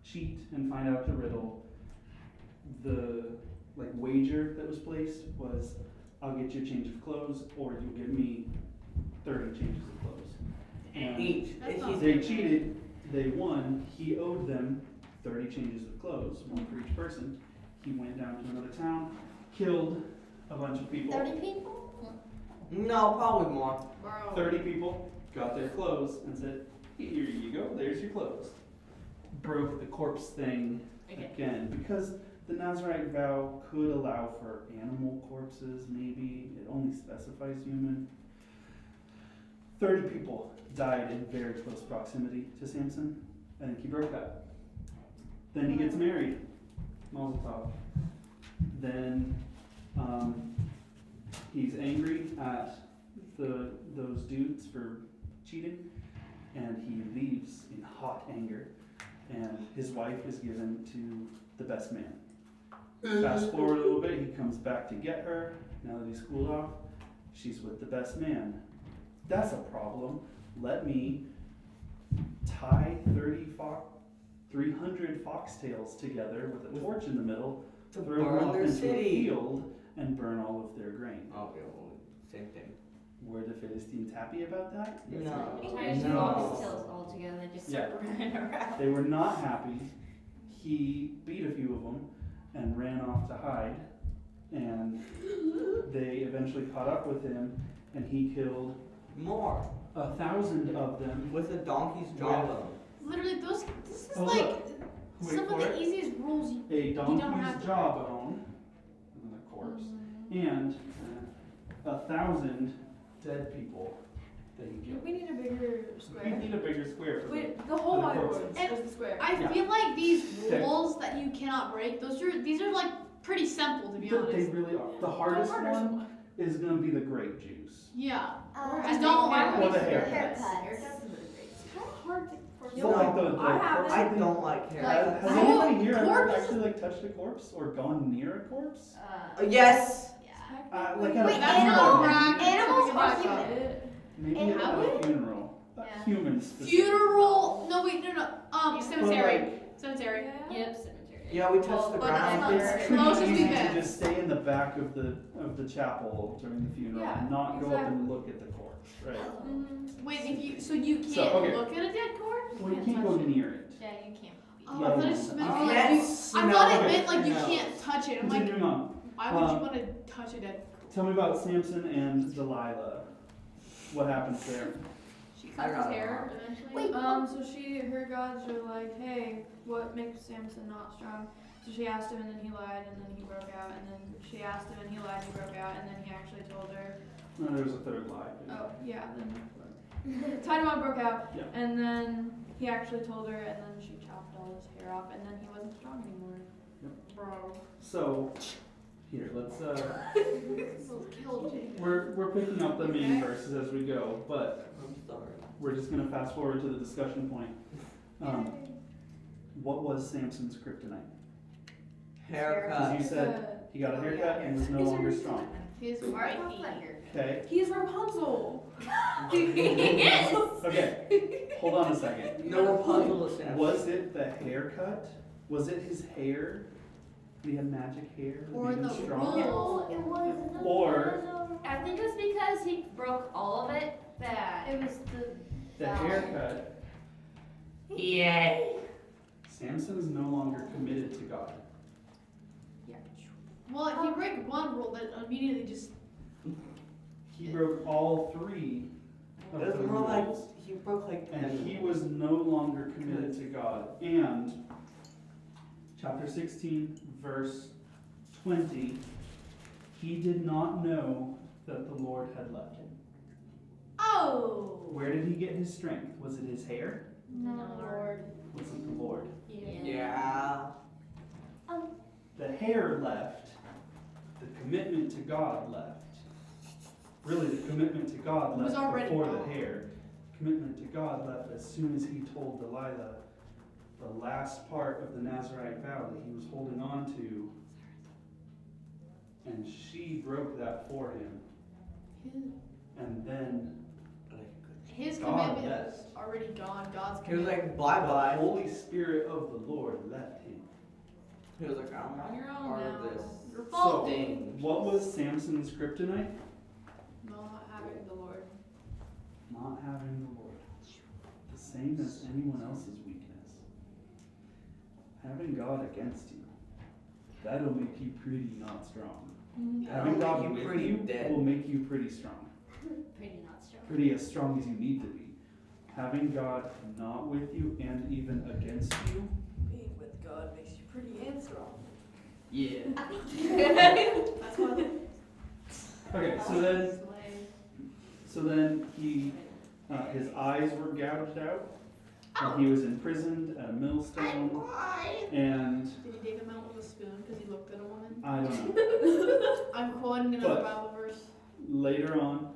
cheat and find out the riddle, the wager that was placed was, I'll get you a change of clothes, or you'll give me 30 changes of clothes. And Each. That's If not he's- they cheated, they won. He owed them 30 changes of clothes, one for each person. He went down to another town, killed a bunch of people. 30 people? No, probably more. Bro. 30 people got their clothes and said, here you go, there's your clothes. Broke the corpse thing again because the Nazarite vow could allow for animal corpses, maybe. It only specifies human. 30 people died in very close proximity to Samson. I think he broke that. Then he gets married. Mazel tov. Then he's angry at those dudes for cheating, and he leaves in hot anger, and his wife is given to the best man. Fast forward a little bit, he comes back to get her. Now that he's cooled off, she's with the best man. That's a problem. Let me tie 300 foxtails together with a torch in the middle, To throw them burn off their into a city. field, and burn all of their grain. Oh, yeah, well, same thing. Were the Philistines happy about that? Yes, No. they were. Entire No. foxtails all together, just Yeah. start running around. They were not happy. He beat a few of them and ran off to hide, and they eventually caught up with him, and he killed More. 1,000 of them. With a donkey's jawbone. Literally, this is Oh, like look. Wait some of for the it. easiest rules you. A don't have donkey's to- jawbone, another corpse, and 1,000 dead people that he killed. We need a bigger We square. need a bigger square for Wait, this. the whole For the wide corpses. world And is the square. Yeah. I feel like these Okay. rules that you cannot break, these are like pretty simple to be They honest. really are. The hardest one is going to be the grape juice. Yeah. I Just think don't- haircuts. Or the haircuts. Haircuts. It's kind of hard to. So like the I have corpse I thing- don't like hair. Like- Has Oh, anybody here ever corpse is- actually touched a corpse or gone near a corpse? Yes. Yeah. Like at Wait, a That's funeral, not maybe. right. Animals Something are about human. it. Maybe And at how a would- funeral. Yeah. human specific. Funeral. No, wait, no. Cemetery. Cemetery. Yep, cemetery. Yeah, we touched Well, the but ground. that's It's not- Close as pretty we easy can. to just stay in the back of the chapel during the funeral Yeah, and not go up and exactly. look at the corpse, right? Wait, if you can't So, okay. look at a dead corpse? Well, you can't go near it. Yeah, you can't. Oh, Yeah, I thought yeah. it just meant You like can't you. I smell thought it it. meant like you No. can't touch it. I'm like, Continuing on. why would you want to touch a dead? Tell me about Samson and Delilah. What happens there? She I cuts his got it. hair eventually. Wait. So her gods are like, hey, what makes Samson not strong? So she asked him, and then he lied, and then he broke out, and then she asked him, and he lied, he broke out, and then he actually told her. No, there's a third lie. Oh, yeah, then tied him up, broke out, Yeah. and then he actually told her, and then she chopped all his hair off, and then he wasn't strong anymore. Bro. So, here, let's Killed Jacob. we're picking up the main verses as we go, but I'm sorry. we're just gonna fast forward to the discussion point. What was Samson's kryptonite? Because Haircut. you said he got a haircut and was no longer strong. His Right white feet. Okay. He's Rapunzel. Okay. Hold on a second. No Rapunzel is Samson. Was it the haircut? Was it his hair? He had magic hair that Or made him the strong? wool. It was the Or- I think it's because he broke all of it that It was The haircut. Yay. Samson is no longer committed to God. Well, if you break one rule, that immediately just. He broke all three of That's the more like rules. he broke like And he was no longer committed to God. And chapter 16, verse 20, he did not know that the Lord had left him. Oh. Where did he get his strength? Was it his hair? no Lord. Was it the Lord? Yeah. The hair left. The commitment to God left. Really, the commitment to God It was left already before gone. the hair. Commitment to God left as soon as he told Delilah the last part of the Nazirite vow that he was holding on to, and she broke that for him. And then His God commitment left. was already gone. God's He was commitment. like, bye the bye. Holy Spirit of the Lord left him. He was like, I'm On your not own part now. of this Your fault. thing. What was Samson's kryptonite? Not having the Lord. Not having the Lord. The same as anyone else's weakness. Having God against you. That'll make you pretty not strong. Having That'll God make you with pretty you dead. will make you pretty strong. Pretty not strong. Pretty as strong as you need to be. Having God not with you and even against you. Being with God makes you pretty and strong. Yeah. That's what. Okay, so then he, his eyes were gouged out, and he was imprisoned at a millstone, and Did he dig him out with a spoon because he looked at a woman? I don't know. I'm quoting another But- Bible verse. Later on,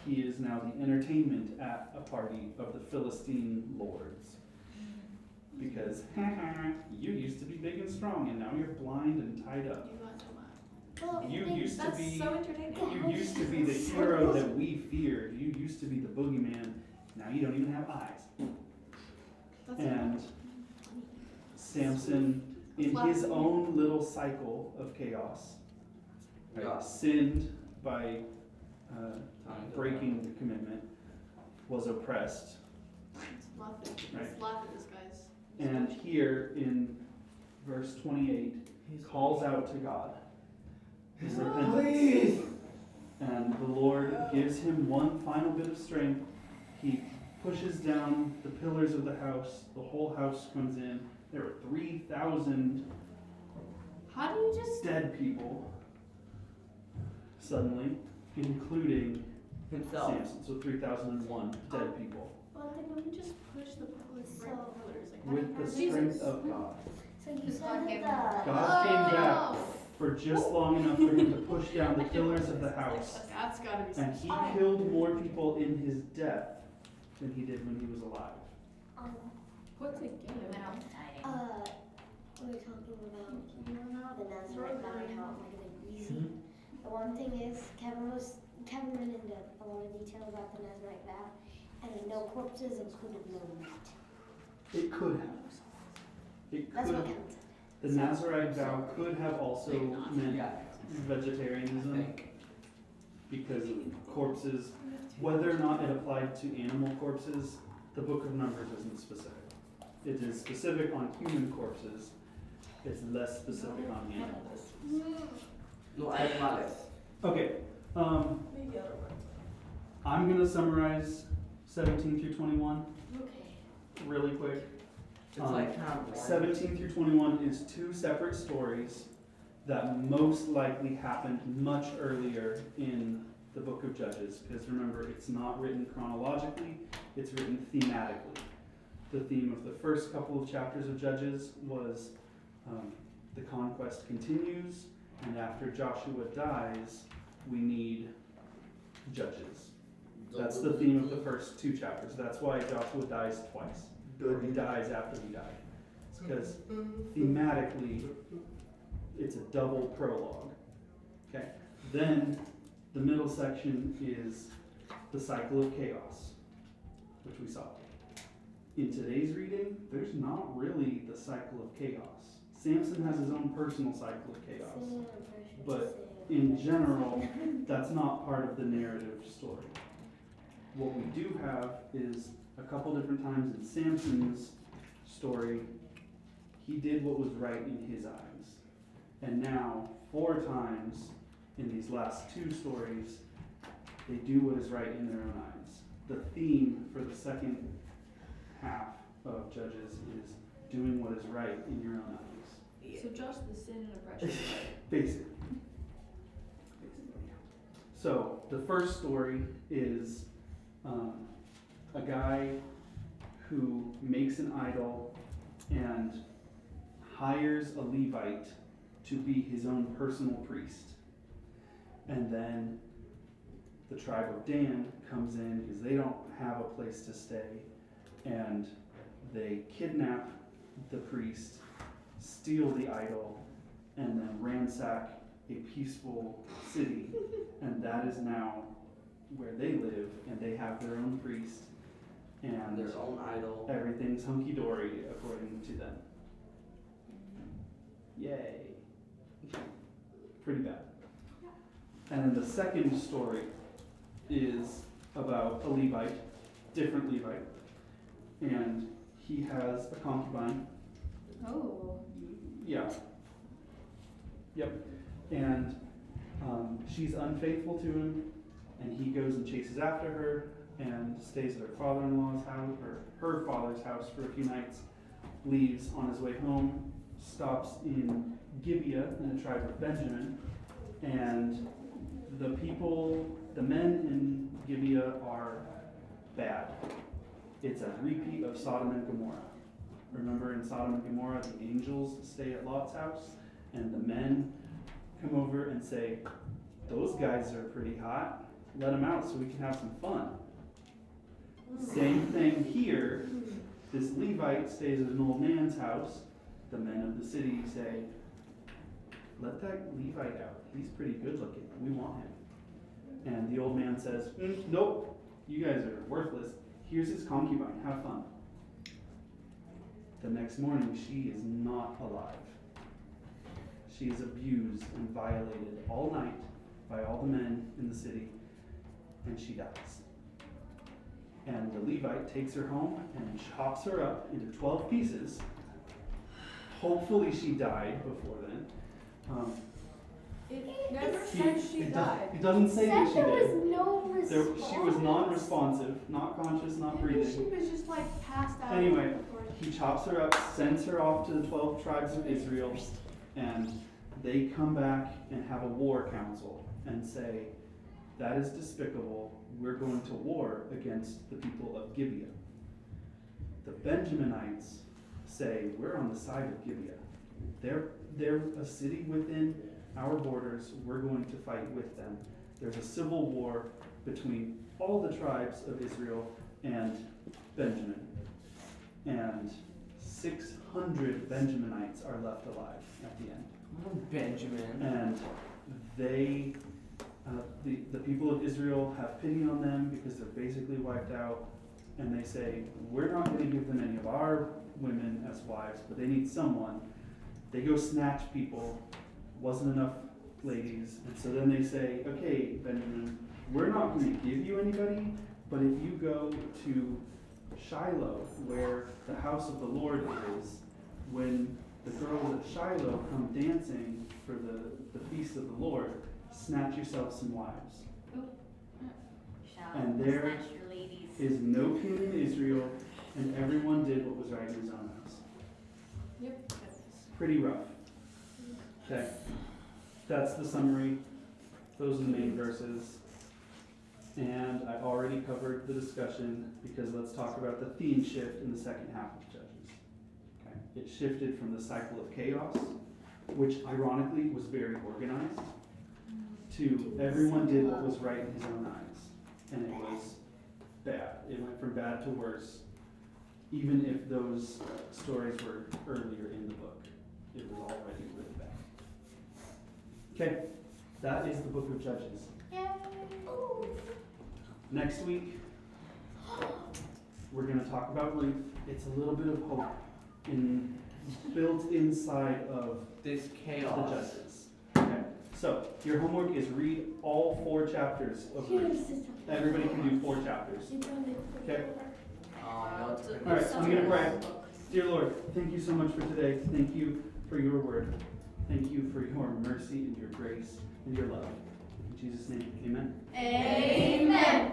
he is now the entertainment at a party of the Philistine lords. Because, you used to be big and strong, and now you're blind and tied up. You got so much. Well, You used to That's be, so entertaining. you used to be the hero that we feared. You used to be the boogeyman. Now you don't even have eyes. That's And Samson, in his own little cycle of chaos, right, Yeah. sinned by breaking the commitment, was oppressed. Let's laugh at, Right. let's laugh at this, guys. And here in verse 28, he calls out to God his repentance. And the Lord gives him one final bit of strength. He pushes down the pillars of the house. The whole house comes in. There were 3,000 How do you just? dead people suddenly, including Himself. Samson. So 3,001 dead people Well, then you just push the pillars, break the pillars. Like, with the Jesus. strength of God. So you God said gave that God came back Oh, for just long enough for him to push down the pillars of the house. that's gotta be. And he killed more people in his death than he did when he was alive. Put together. Now I'm excited. we were talking about the Nazarite vow and how it might have been easy. The one thing is, Kevin was haven't been into a lot of detail about the Nazarite vow, and I know corpses included no meat. It could have. It That's could what have. Kevin said. The Nazarite vow could have also meant Yeah. vegetarianism, because corpses, whether or not it applied to animal corpses, the Book of Numbers isn't specific. It is specific on human corpses. It's less specific on animals. No animales. Okay, Maybe other words. I'm gonna summarize 17 through 21 Okay. really quick. It's like kind of 17 through 21 is two separate stories that most likely happened much earlier in the book of Judges, because remember, it's not written chronologically, it's written thematically. The theme of the first couple of chapters of Judges was the conquest continues, and after Joshua dies, we need judges. That's the theme of the first two chapters. That's why Joshua dies twice. Or he dies after he died. It's because thematically, it's a double prologue. Okay. Then the middle section is the cycle of chaos, which we saw. In today's reading, there's not really the cycle of chaos. Samson has his own personal cycle of chaos. But in general, that's not part of the narrative story. What we do have is a couple different times in Samson's story, he did what was right in his eyes. And now, 4 times in these last 2 stories, they do what is right in their own eyes. The theme for the second half of Judges is doing what is right in your own eyes. So just the sin and oppression. Basically. So, the first story is a guy who makes an idol and hires a Levite to be his own personal priest. And then the tribe of Dan comes in because they don't have a place to stay, and they kidnap the priest, steal the idol, and then ransack a peaceful city, and that is now where they live, and they have their own priest, and their own idol. everything's hunky-dory according to them. Yay. Pretty bad. And then the second story is about a Levite, different Levite, and he has a concubine. Oh. Yeah. Yep. And she's unfaithful to him, and he goes and chases after her and stays at her father-in-law's house, or her father's house, for a few nights, leaves on his way home, stops in Gibeah in the tribe of Benjamin, and the men in Gibeah are bad. It's a repeat of Sodom and Gomorrah. Remember, in Sodom and Gomorrah, the angels stay at Lot's house, and the men come over and say, those guys are pretty hot, let them out so we can have some fun. Same thing here. This Levite stays at an old man's house. The men of the city say, let that Levite out. He's pretty good looking. We want him. And the old man says, nope, you guys are worthless. Here's his concubine. Have fun. The next morning, she is not alive. She is abused and violated all night by all the men in the city, and she dies. And the Levite takes her home and chops her up into 12 pieces. Hopefully she died before then. It never said she died. It doesn't say that she there did. was no response. She was non-responsive, not conscious, not Maybe breathing. she was just like passed out. Anyway, before- he chops her up, sends her off to the 12 tribes of Israel, and they come back and have a war council and say, that is despicable, we're going to war against the people of Gibeah. The Benjaminites say, we're on the side of Gibeah. They're a city within our borders, we're going to fight with them. There's a civil war between all the tribes of Israel and Benjamin. And 600 Benjaminites are left alive at the end. Benjamin. And they The people of Israel have pity on them because they're basically wiped out, and they say, we're not going to give them any of our women as wives, but they need someone. They go snatch people, wasn't enough ladies, and so then they say, okay, Benjamin, we're not going to give you anybody, but if you go to Shiloh, where the house of the Lord is, when the girls at Shiloh come dancing for the feast of the Lord, snatch yourself some wives. Shall And there snatch your ladies. is no king in Israel, and everyone did what was right in his own eyes. Yep. Pretty rough. Okay. That's the summary. Those are the main verses. And I already covered the discussion because let's talk about the theme shift in the second half of Judges. Okay. It shifted from the cycle of chaos, which ironically was very organized, to everyone did what was right in his own eyes. And it was bad. It went from bad to worse, even if those stories were earlier in the book. It was already really bad. Okay, that is the book of Judges. Yay! Next week, we're going to talk about Ruth. It's a little bit of hope built inside of This the chaos. Judges. Okay, so your homework is read all 4 chapters of Ruth. Everybody can do 4 chapters. Okay? All right, so I'm going to pray. Dear Lord, thank you so much for today. Thank you for your word. Thank you for your mercy and your grace and your love. In Jesus' name, amen. Amen.